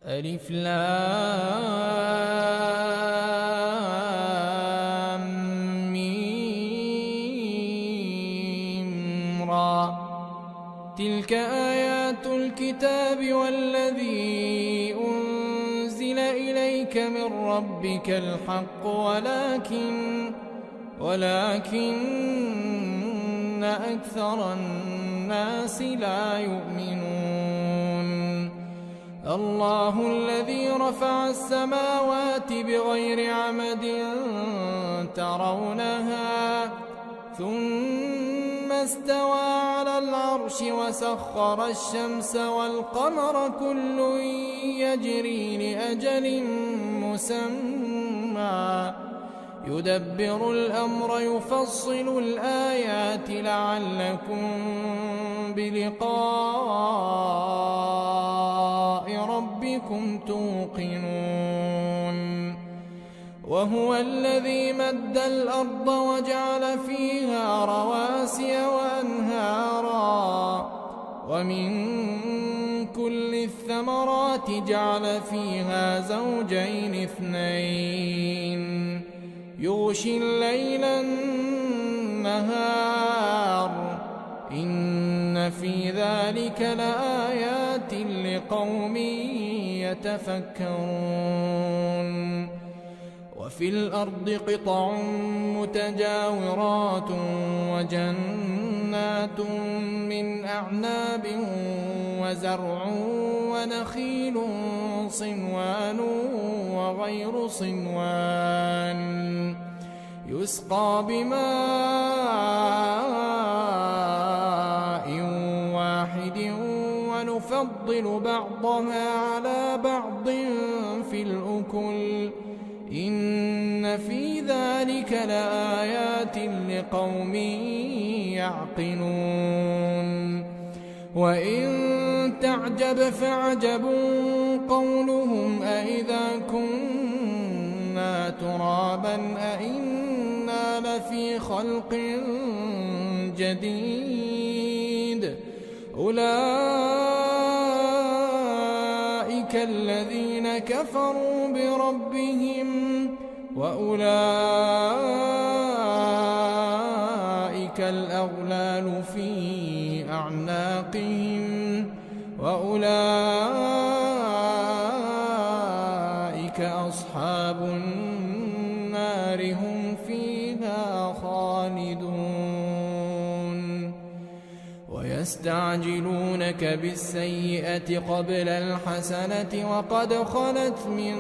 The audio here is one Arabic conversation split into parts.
ألف لام ميم را. تلك آيات الكتاب والذي أنزل إليك من ربك الحق ولكن أكثر الناس لا يؤمنون. الله الذي رفع السماوات بغير عمد ترونها ثم استوى على العرش وسخر الشمس والقمر كل يجري لأجل مسمى يدبر الأمر يفصل الآيات لعلكم بلقاء ربكم توقنون. وهو الذي مد الأرض وجعل فيها رواسي وأنهارا ومن كل الثمرات جعل فيها زوجين اثنين يغشي الليل النهار إن في ذلك لآيات لقوم يتفكرون. وفي الأرض قطع متجاورات وجنات من أعناب وزرع ونخيل صنوان وغير صنوان يسقى بماء واحد ونفضل بعضها على بعض في الأكل إن في ذلك لآيات لقوم يعقلون. وإن تعجب فعجب قولهم أإذا كنا ترابا أإنا لفي خلق جديد أولئك الذين كفروا بربهم وأولئك الأغلال في أعناقهم وأولئك أصحاب النار هم فيها خالدون. ويستعجلونك بالسيئة قبل الحسنة وقد خلت من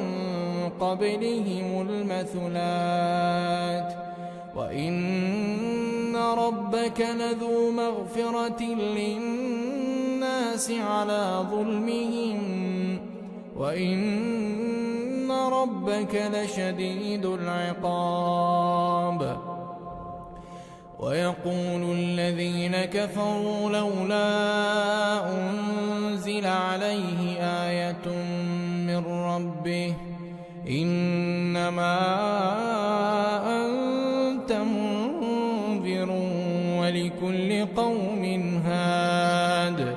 قبلهم المثلات وإن ربك لذو مغفرة للناس على ظلمهم وإن ربك لشديد العقاب. ويقول الذين كفروا لولا أنزل عليه آية من ربه إنما أنت منذر ولكل قوم هاد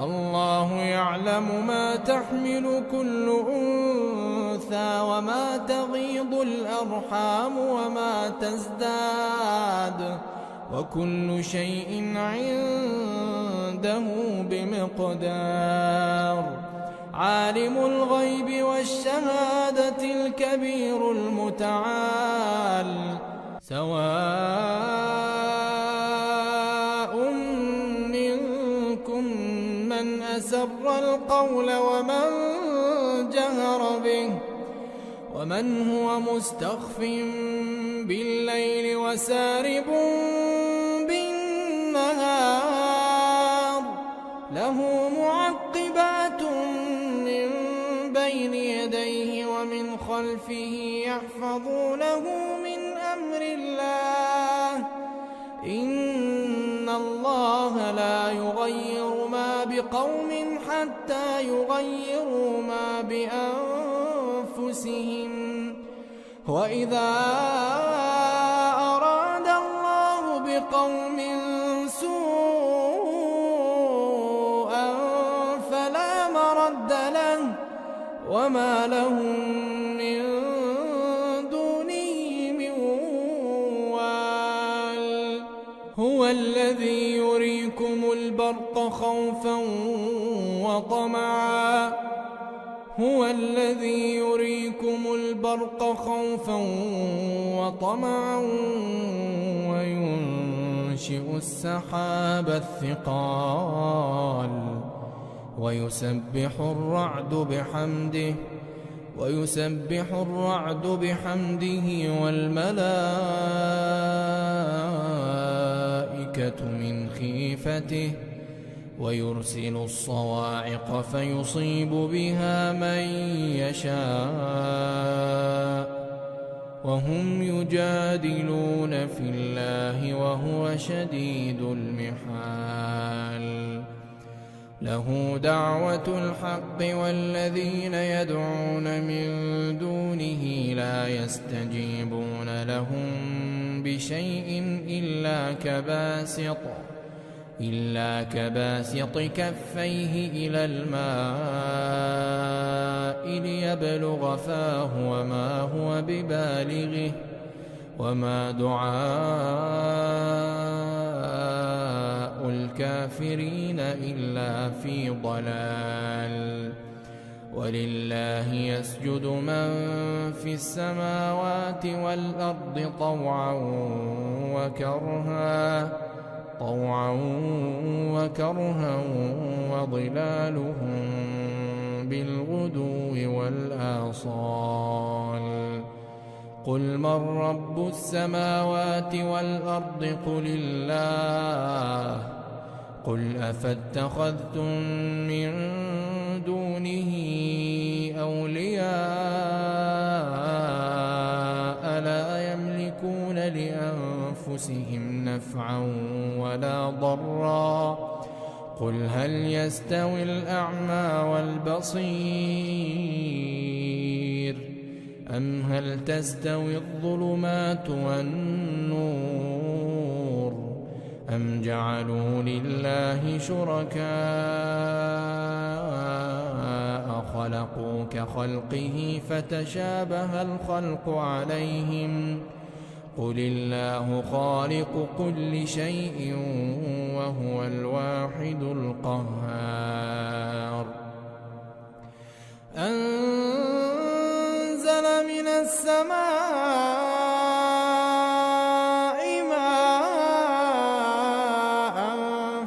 الله يعلم ما تحمل كل أنثى وما تغيض الأرحام وما تزداد وكل شيء عنده بمقدار. عالم الغيب والشهادة الكبير المتعال سواء منكم من أسر القول ومن جهر به ومن هو مستخف بالليل وسارب بالنهار له معقبات من بين يديه ومن خلفه يحفظونه من أمر الله إن الله لا يغير ما بقوم حتى يغيروا ما بأنفسهم وإذا أراد الله بقوم سوءا فلا مرد له وما لهم من دونه من وال. هو الذي يريكم البرق خوفا وطمعا هو الذي يريكم البرق خوفا وطمعا وينشئ السحاب الثقال ويسبح الرعد بحمده والملائكة من خيفته ويرسل الصواعق فيصيب بها من يشاء وهم يجادلون في الله وهو شديد المحال. له دعوة الحق والذين يدعون من دونه لا يستجيبون لهم بشيء إلا كباسط كفيه إلى الماء ليبلغ فاه وما هو ببالغه وما دعاء الكافرين إلا في ضلال. ولله يسجد من في السماوات والأرض طوعا وكرها وظلالهم بالغدو والآصال. قل من رب السماوات والأرض قل الله. قل أفاتخذتم من دونه أولياء لا يملكون لأنفسهم نفعا ولا ضرا. قل هل يستوي الأعمى والبصير أم هل تستوي الظلمات والنور أم جعلوا لله شركاء خلقوا كخلقه فتشابه الخلق عليهم. قل الله خالق كل شيء وهو الواحد القهار. أنزل من السماء ماء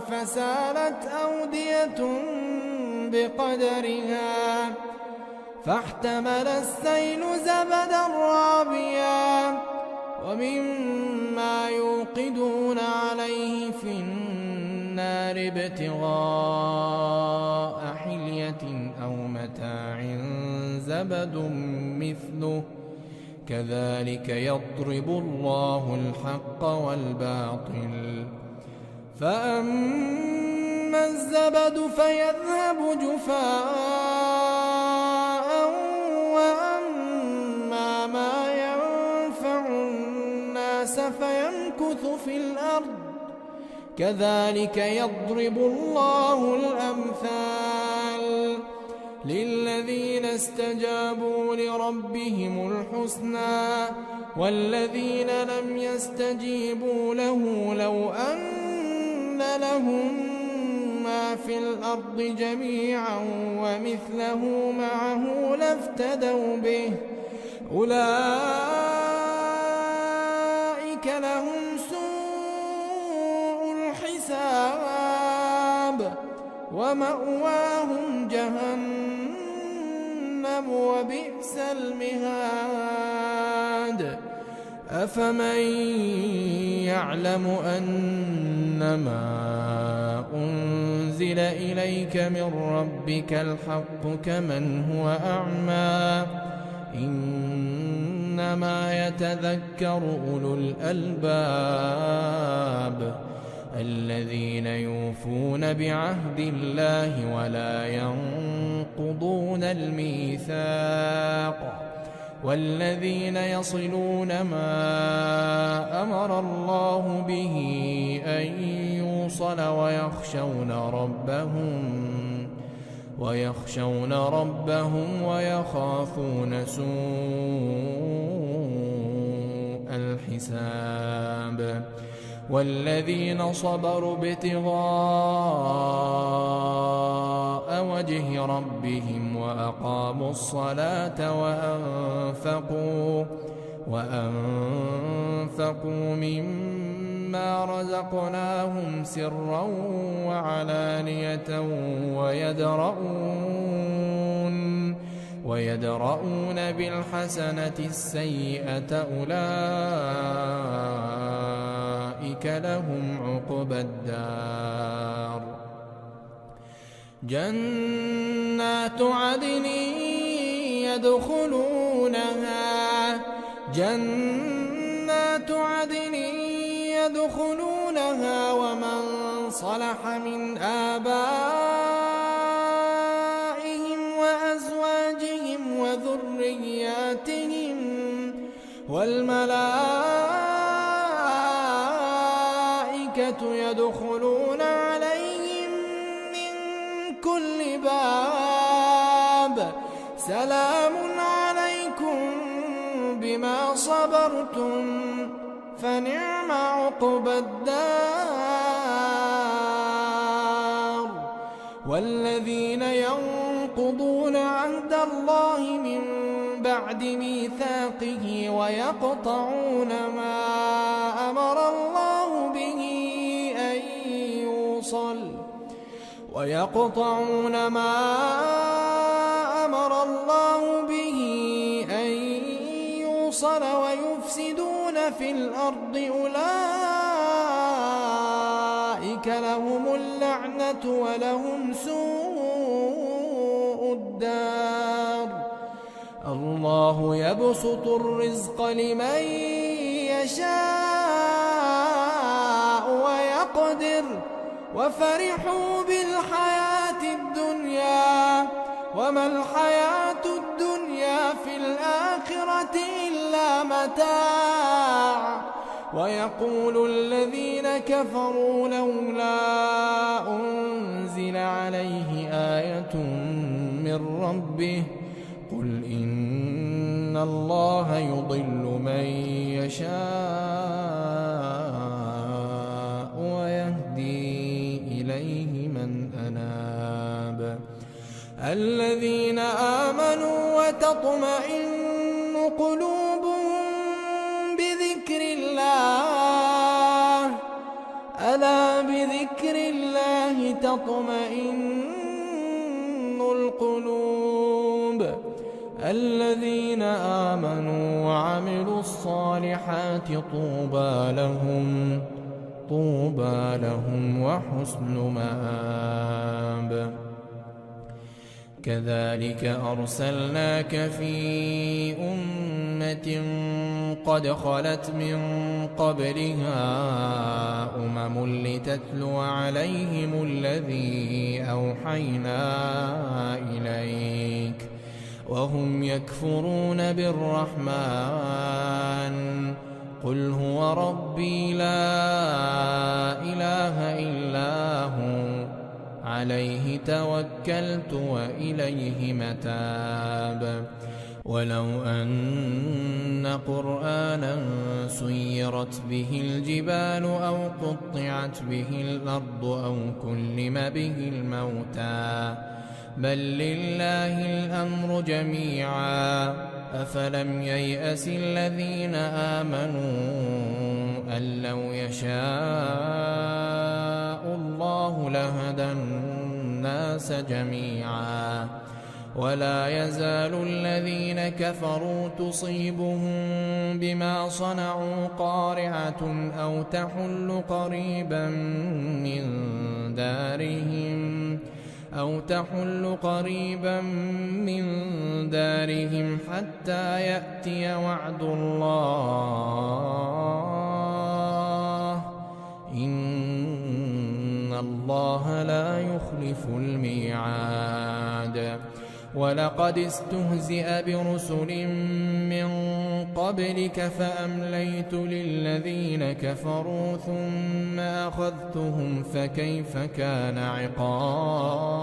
فسالت أودية بقدرها فاحتمل السيل زبدا رابيا ومما يوقدون عليه في النار ابتغاء حلية أو متاع زبد مثله كذلك يضرب الله الحق والباطل. فأما الزبد فيذهب جفاء وأما ما ينفع الناس فيمكث في الأرض كذلك يضرب الله الأمثال. للذين استجابوا لربهم الحسنى والذين لم يستجيبوا له لو أن لهم ما في الأرض جميعا ومثله معه لافتدوا به أولئك لهم سوء الحساب ومأواهم جهنم وبئس المهاد. أفمن يعلم أنما أنزل إليك من ربك الحق كمن هو أعمى إنما يتذكر أولو الألباب الذين يوفون بعهد الله ولا ينقضون الميثاق والذين يصلون ما أمر الله به أن يوصل ويخشون ربهم ويخافون سوء الحساب والذين صبروا ابتغاء وجه ربهم وأقاموا الصلاة وأنفقوا مما رزقناهم سرا وعلانية ويدرؤون بالحسنة السيئة أولئك لهم عقبى الدار جنات عدن يدخلونها ومن صلح من آبائهم وأزواجهم وذرياتهم والملائكة يدخلون عليهم من كل باب سلام عليكم بما صبرتم فنعم عقبى الدار والذين ينقضون عهد الله من بعد ميثاقه ويقطعون ما أمر الله به أن يوصل ويفسدون في الأرض أولئك لهم اللعنة ولهم سوء الدار الله يبسط الرزق لمن يشاء ويقدر وفرحوا بالحياة الدنيا وما الحياة الدنيا في الآخرة إلا متاع ويقول الذين كفروا لولا أنزل عليه آية من ربه قل إن الله يضل من يشاء ويهدي إليه من أناب الذين آمنوا وتطمئن قلوبهم بذكر الله ألا بذكر الله تطمئن القلوب الذين آمنوا وعملوا الصالحات طوبى لهم وحسن مآب كذلك أرسلناك في أمة قد خلت من قبلها لتتلو عليهم الذي أوحينا إليك وهم يكفرون بالرحمن قل هو ربي لا إله إلا هو عليه توكلت وإليه متاب ولو أن قرآنا سيرت به الجبال أو قطعت به الأرض أو كلم به الموتى بل لله الأمر جميعا أفلم ييأس الذين آمنوا أن لو يشاء الله لهدى الناس جميعا ولا يزال الذين كفروا تصيبهم بما صنعوا قارعة أو تحل قريبا من دارهم حتى يأتي وعد الله إن الله لا يخلف الميعاد ولقد استهزئ برسل من قبلك فأمليت للذين كفروا ثم أخذتهم فكيف كان عقاب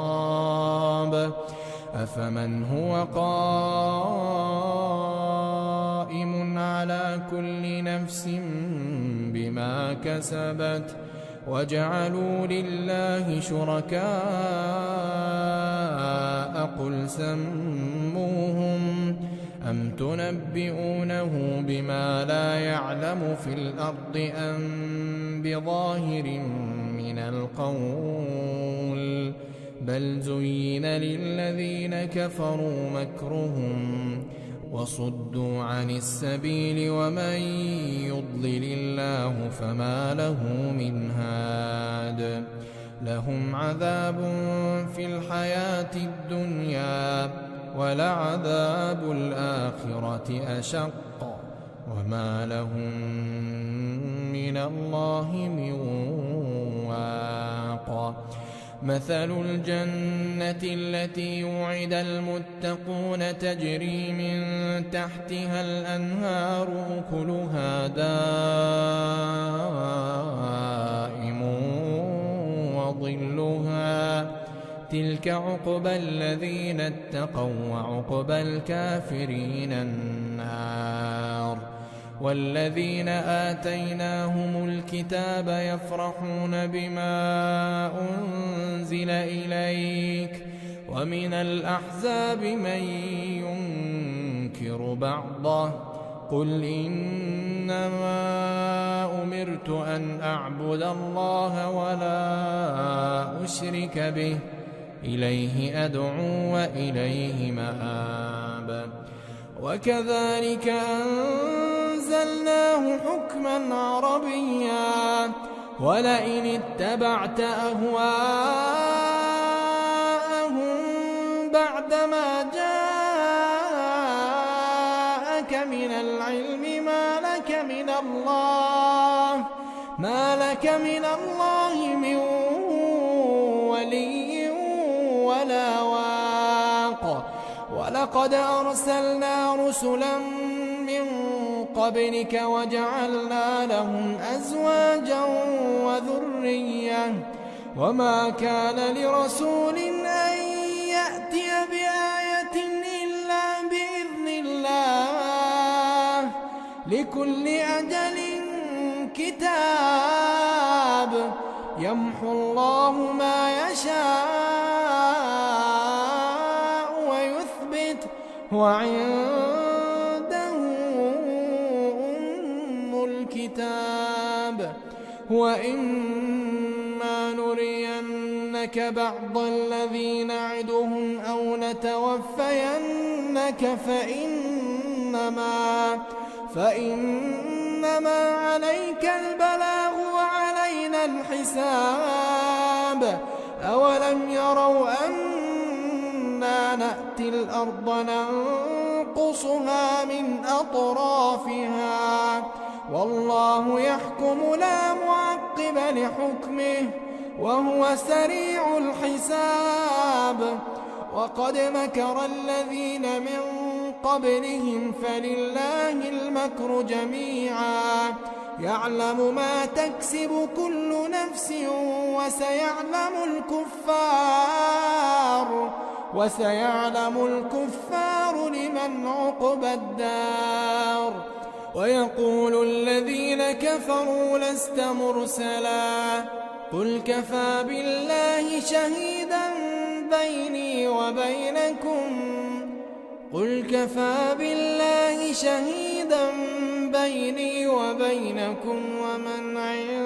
أفمن هو قائم على كل نفس بما كسبت وجعلوا لله شركاء قل سموهم أم تنبئونه بما لا يعلم في الأرض أم بظاهر من القول بل زين للذين كفروا مكرهم وصدوا عن السبيل ومن يضلل الله فما له من هاد لهم عذاب في الحياة الدنيا ولعذاب الآخرة أشق وما لهم من الله من واق مثل الجنة التي وعد المتقون تجري من تحتها الأنهار أكلها دائم وظلها تلك عقبى الذين اتقوا وعقبى الكافرين النار والذين آتيناهم الكتاب يفرحون بما أنزل إليك ومن الأحزاب من ينكر بعضه قل إنما أمرت أن أعبد الله ولا أشرك به إليه أدعو وإليه مآب وكذلك أنزلناه حكما عربيا ولئن اتبعت أهواءهم بعدما جاءك من العلم ما لك من الله من ولي ولا واق ولقد أرسلنا رسلا من قبلك وجعلنا لهم أزواجا وذرية وما كان لرسول أن يأتي بآية إلا بإذن الله لكل أجل كتاب يمحو الله ما يشاء ويثبت وعنده أم الكتاب وإما نرينك بعض الذي نعدهم أو نتوفينك فإنما عليك البلاغ وعلينا الحساب أولم يروا أنا نأتي الأرض ننقصها من أطرافها والله يحكم لا معقب لحكمه وهو سريع الحساب وقد مكر الذين من قبلهم فلله المكر جميعا يعلم ما تكسب كل نفس وسيعلم الكفار لمن عقبى الدار ويقول الذين كفروا لست مرسلا قل كفى بالله شهيدا بيني وبينكم ومن عنده